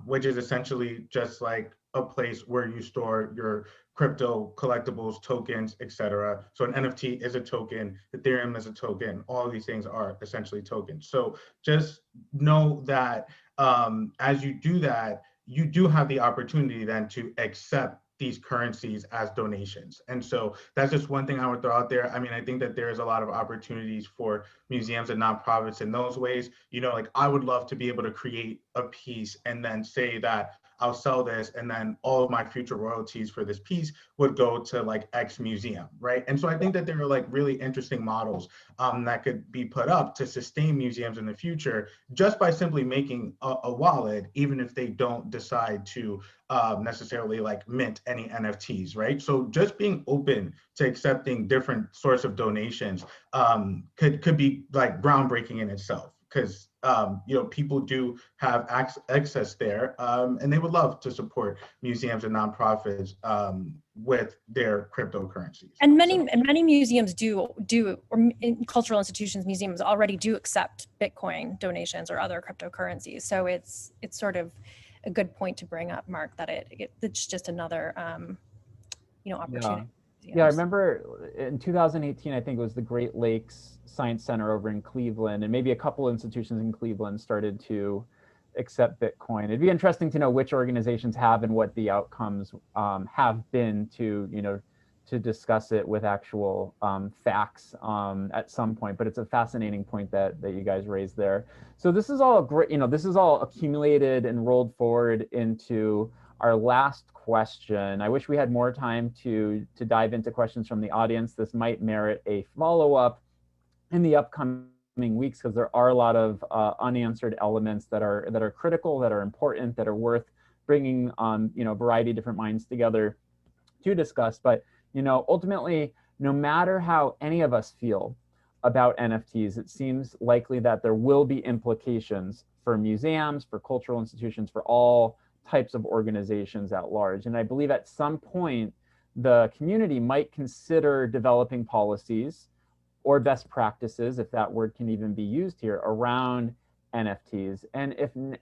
Which is essentially just like a place where you store your crypto collectibles, tokens, etc. So an NFT is a token, Ethereum is a token. All of these things are essentially tokens. So just know that as you do that, you do have the opportunity then to accept these currencies as donations. And so that's just one thing I would throw out there. I mean, I think that there's a lot of opportunities for museums and nonprofits in those ways. You know, like I would love to be able to create a piece and then say that I'll sell this, and then all of my future royalties for this piece would go to like X museum, right? And so I think that there are like really interesting models that could be put up to sustain museums in the future, just by simply making a wallet, even if they don't decide to necessarily like mint any NFTs, right? So just being open to accepting different sorts of donations could be like groundbreaking in itself, because you know, people do have access there, and they would love to support museums and nonprofits with their cryptocurrencies. And many museums do, or cultural institutions, museums already do accept Bitcoin donations or other cryptocurrencies. So it's sort of a good point to bring up, Mark, that it's just another you know, opportunity. Yeah, I remember in 2018, I think it was the Great Lakes Science Center over in Cleveland, and maybe a couple institutions in Cleveland started to accept Bitcoin. It'd be interesting to know which organizations have and what the outcomes have been, to, you know, to discuss it with actual facts at some point. But it's a fascinating point that you guys raised there. So this is all great, you know, this is all accumulated and rolled forward into our last question. I wish we had more time to dive into questions from the audience. This might merit a follow-up in the upcoming weeks, because there are a lot of unanswered elements that are critical, that are important, that are worth bringing you know, a variety of different minds together to discuss. But you know, ultimately, no matter how any of us feel about NFTs, it seems likely that there will be implications for museums, for cultural institutions, for all types of organizations at large. And I believe at some point, the community might consider developing policies or best practices, if that word can even be used here, around NFTs. And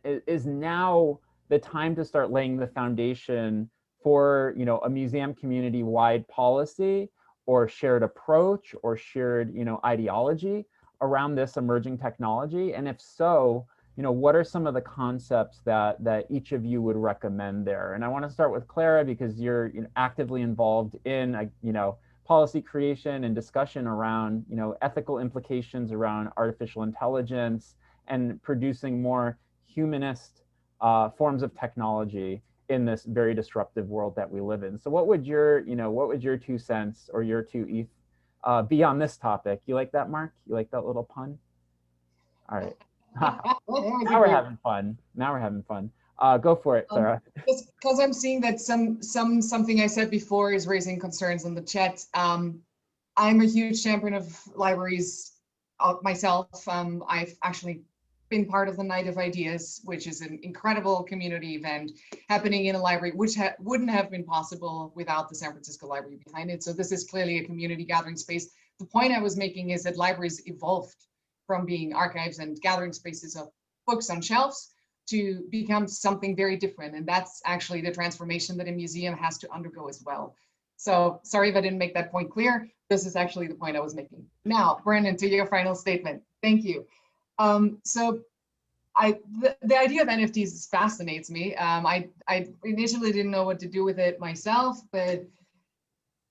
is now the time to start laying the foundation for, you know, a museum community-wide policy or shared approach or shared, you know, ideology around this emerging technology? And if so, you know, what are some of the concepts that each of you would recommend there? And I want to start with Clara, because you're, you know, actively involved in, you know, policy creation and discussion around, you know, ethical implications around artificial intelligence and producing more humanist forms of technology in this very disruptive world that we live in. So what would your, you know, what would your 2 cents or your 2 ETH be on this topic? You like that, Mark? You like that little pun? All right. Now we're having fun. Now we're having fun. Go for it, Clara. Because I'm seeing that something I said before is raising concerns in the chat. I'm a huge champion of libraries myself. I've actually been part of the Night of Ideas, which is an incredible community event happening in a library, which wouldn't have been possible without the San Francisco Library behind it. So this is clearly a community gathering space. The point I was making is that libraries evolved from being archives and gathering spaces of books on shelves to become something very different. And that's actually the transformation that a museum has to undergo as well. So sorry if I didn't make that point clear. This is actually the point I was making. Now, Brendan, to your final statement. Thank you. So the idea of NFTs fascinates me. I initially didn't know what to do with it myself, but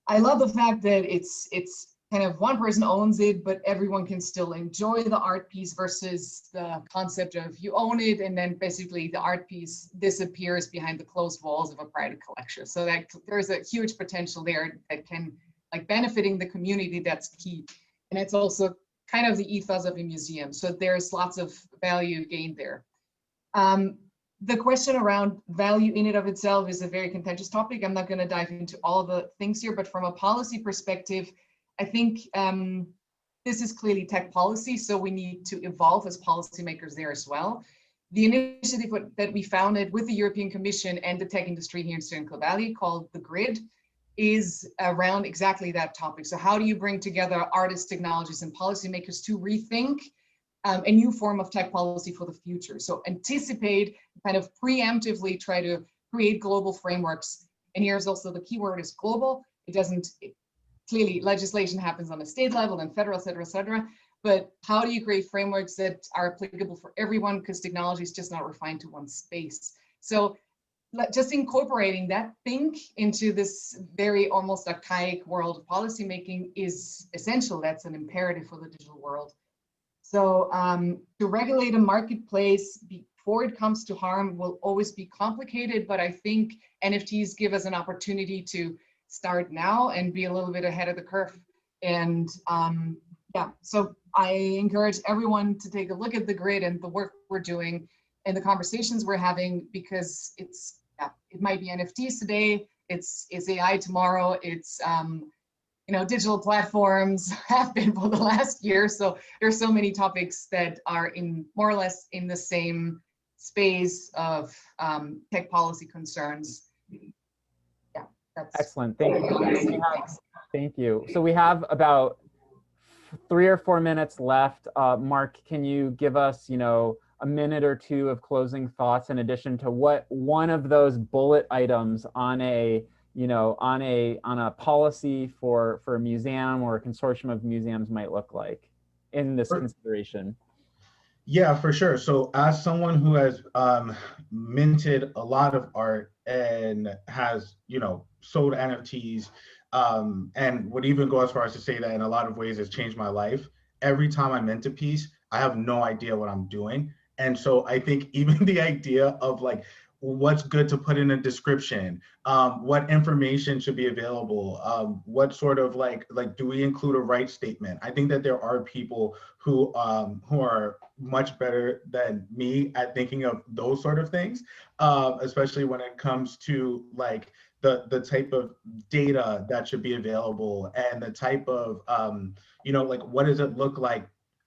I love the fact that it's kind of one person owns it, but everyone can still enjoy the art piece, versus the concept of you own it and then basically the art piece disappears behind the closed walls of a private collection. So that there's a huge potential there that can, like, benefiting the community, that's key. And it's also kind of the ethos of a museum. So there's lots of value gained there. The question around value in and of itself is a very contentious topic. I'm not going to dive into all the things here, but from a policy perspective, I think this is clearly tech policy, so we need to evolve as policymakers there as well. The initiative that we founded with the European Commission and the tech industry here in Silicon Valley, called The Grid, is around exactly that topic. So how do you bring together artists, technologies, and policymakers to rethink a new form of tech policy for the future? So anticipate, kind of preemptively try to create global frameworks. And here's also the key word is global. Clearly legislation happens on a state level, then federal, et cetera. But how do you create frameworks that are applicable for everyone? Because technology is just not refined to one space. So just incorporating that think into this very almost archaic world of policymaking is essential. That's an imperative for the digital world. So to regulate a marketplace before it comes to harm will always be complicated, but I think NFTs give us an opportunity to start now and be a little bit ahead of the curve. And yeah, so I encourage everyone to take a look at the grid and the work we're doing and the conversations we're having, because it's, yeah, it might be NFTs today, it's AI tomorrow, it's you know, digital platforms have been for the last year. So there's so many topics that are in more or less in the same space of tech policy concerns. Yeah, that's excellent. Thank you. Thank you. So we have about 3 or 4 minutes left. Mark, can you give us, you know, a minute or two of closing thoughts in addition to what one of those bullet items on a, you know, on a policy for a museum or a consortium of museums might look like in this consideration? Yeah, for sure. So as someone who has minted a lot of art and has, you know, sold NFTs, and would even go as far as to say that in a lot of ways it's changed my life. Every time I mint a piece, I have no idea what I'm doing. And so I think even the idea of like, what's good to put in a description, what information should be available, what sort of like do we include a rights statement? I think that there are people who are much better than me at thinking of those sort of things, especially when it comes to like the type of data that should be available and the type of you know, like what does it look like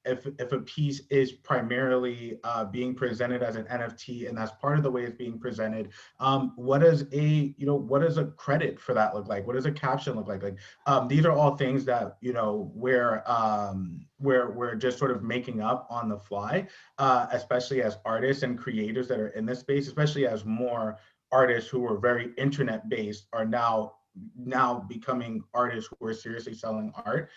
if a piece is primarily being presented as an NFT, and that's part of the way it's being presented, what does a credit for that look like? What does a caption look like? Like these are all things that, you know, we're just sort of making up on the fly, especially as artists and creators that are in this space, especially as more artists who are very internet based are now becoming artists who are seriously selling art.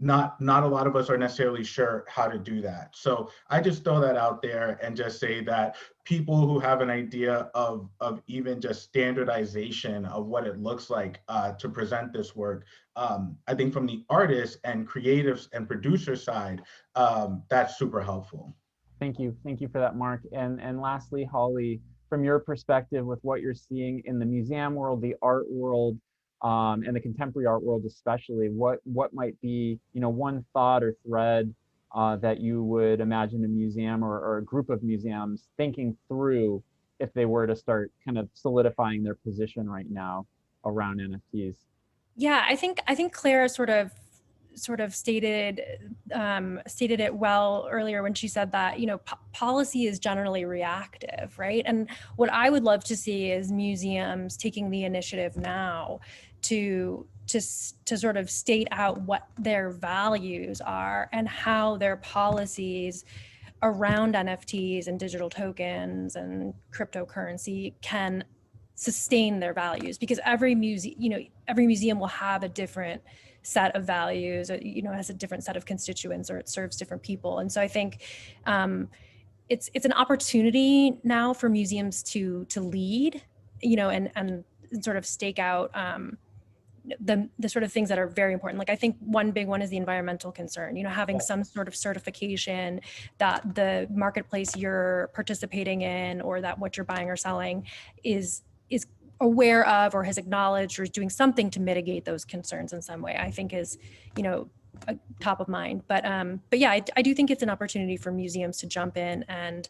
Not a lot of us are necessarily sure how to do that. So I just throw that out there and just say that people who have an idea of even just standardization of what it looks like to present this work, I think from the artists and creatives and producer side, that's super helpful. Thank you for that, Mark. And lastly, Holly, from your perspective with what you're seeing in the museum world, the art world, and the contemporary art world especially, what might be, you know, one thought or thread that you would imagine a museum or a group of museums thinking through if they were to start kind of solidifying their position right now around NFTs? Yeah, I think Clara sort of stated it well earlier when she said that, you know, policy is generally reactive, right? And what I would love to see is museums taking the initiative now to sort of state out what their values are and how their policies around NFTs and digital tokens and cryptocurrency can sustain their values, because every museum will have a different set of values, or, you know, has a different set of constituents, or it serves different people. And so I think it's an opportunity now for museums to lead, you know, and sort of stake out the sort of things that are very important. Like I think one big one is the environmental concern, you know, having some sort of certification that the marketplace you're participating in or that what you're buying or selling is aware of or has acknowledged or is doing something to mitigate those concerns in some way, I think is, you know, top of mind. But yeah, I do think it's an opportunity for museums to jump in and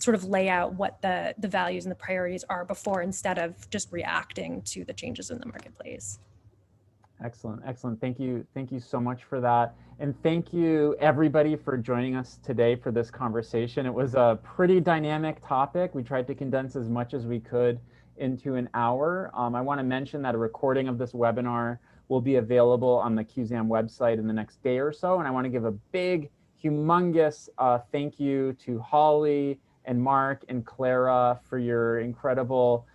sort of lay out what the values and the priorities are before, instead of just reacting to the changes in the marketplace. Excellent, excellent. Thank you so much for that. And thank you everybody for joining us today for this conversation. It was a pretty dynamic topic. We tried to condense as much as we could into an hour. I want to mention that a recording of this webinar will be available on the Cuseum website in the next day or so. And I want to give a big, humongous thank you to Holly and Mark and Clara for your incredible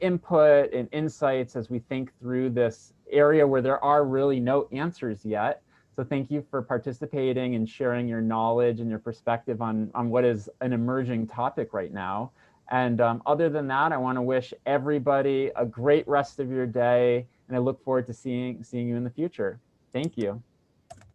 input and insights as we think through this area where there are really no answers yet. So thank you for participating and sharing your knowledge and your perspective on what is an emerging topic right now. And other than that, I want to wish everybody a great rest of your day, and I look forward to seeing you in the future. Thank you.